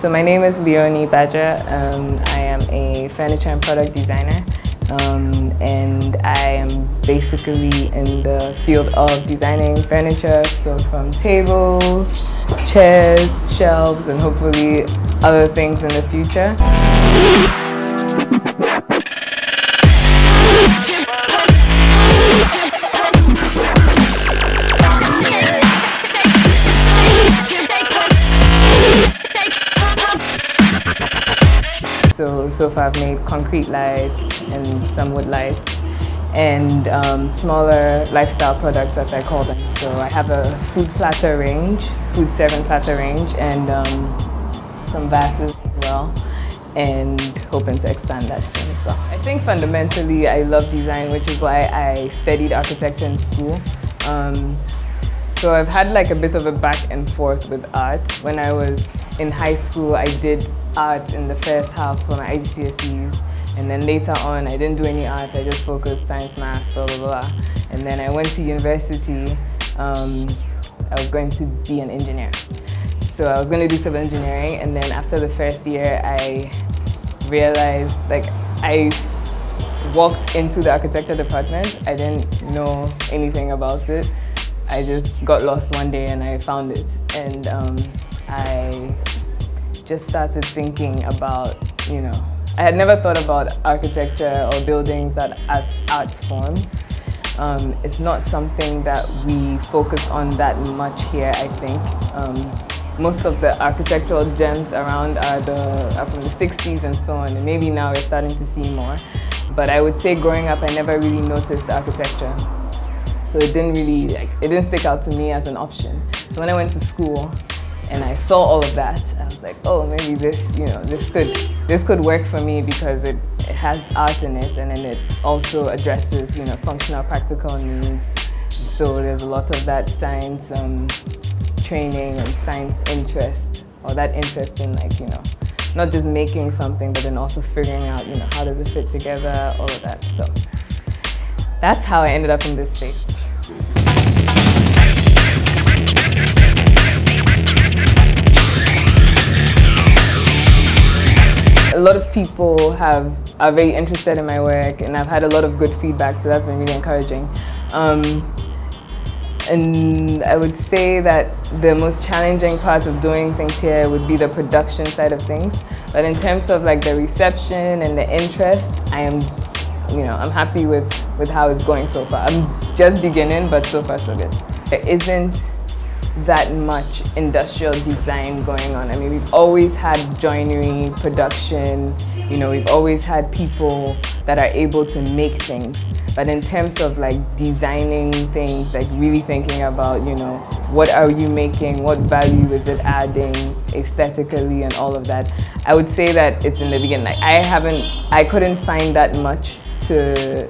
So my name is Leonie Badger. I am a furniture and product designer, and I am basically in the field of designing furniture, so from tables, chairs, shelves, and hopefully other things in the future. So far I've made concrete lights and some wood lights and smaller lifestyle products, as I call them. So I have a food platter range, food serving platter range, and some vases as well, and hoping to expand that soon as well. I think fundamentally I love design, which is why I studied architecture in school. So I've had like a bit of a back and forth with art. When I was in high school, I did art in the first half for my IGCSEs, and then later on I didn't do any art, I just focused science, math, blah, blah, blah. And then I went to university, I was going to be an engineer. So I was going to do civil engineering, and then after the first year I realized, like, I walked into the architecture department, I didn't know anything about it. I just got lost one day and I found it, and I just started thinking about, I had never thought about architecture or buildings as art forms. It's not something that we focus on that much here, I think. Most of the architectural gems around are from the 60s and so on, and maybe now we're starting to see more. But I would say growing up, I never really noticed architecture. So it didn't stick out to me as an option. So when I went to school and I saw all of that, I was like, oh, maybe this could work for me, because it has art in it, and then it also addresses, functional, practical needs. So there's a lot of that science training and science interest, or that interest in, not just making something, but then also figuring out, how does it fit together, all of that. So that's how I ended up in this space. A lot of people are very interested in my work, and I've had a lot of good feedback, so that's been really encouraging. And I would say that the most challenging part of doing things here would be the production side of things. But in terms of like the reception and the interest, I'm happy with how it's going so far. I'm just beginning, but so far so good. There isn't that much industrial design going on. I mean, we've always had joinery, production, we've always had people that are able to make things. But in terms of like designing things, like really thinking about, what are you making, what value is it adding aesthetically and all of that, I would say that it's in the beginning. Like, I couldn't find that much to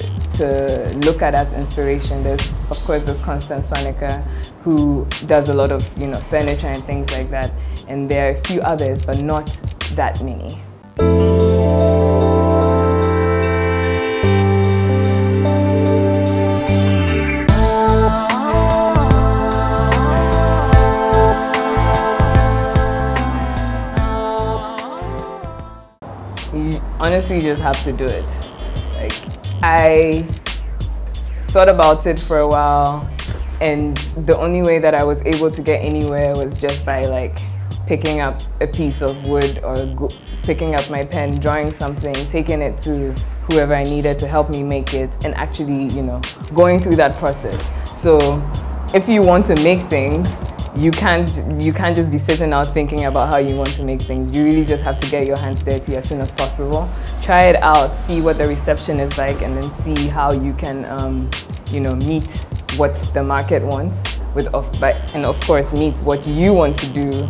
look at as inspiration. There's Constance Swanica, who does a lot of furniture and things like that, and there are a few others, but not that many. You honestly just have to do it. Like, I thought about it for a while, and the only way that I was able to get anywhere was just by like picking up a piece of wood, or picking up my pen, drawing something, taking it to whoever I needed to help me make it, and actually, going through that process. So if you want to make things, you can't just be sitting out thinking about how you want to make things. You really just have to get your hands dirty as soon as possible. Try it out, see what the reception is like, and then see how you can, meet what the market wants, and of course meet what you want to do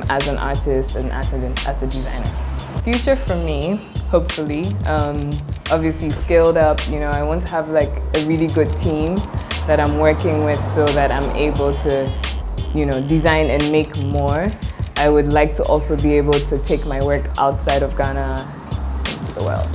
as an artist and as a designer. Future for me, hopefully, obviously scaled up. I want to have like a really good team that I'm working with, so that I'm able to design and make more. I would like to also be able to take my work outside of Ghana into the world.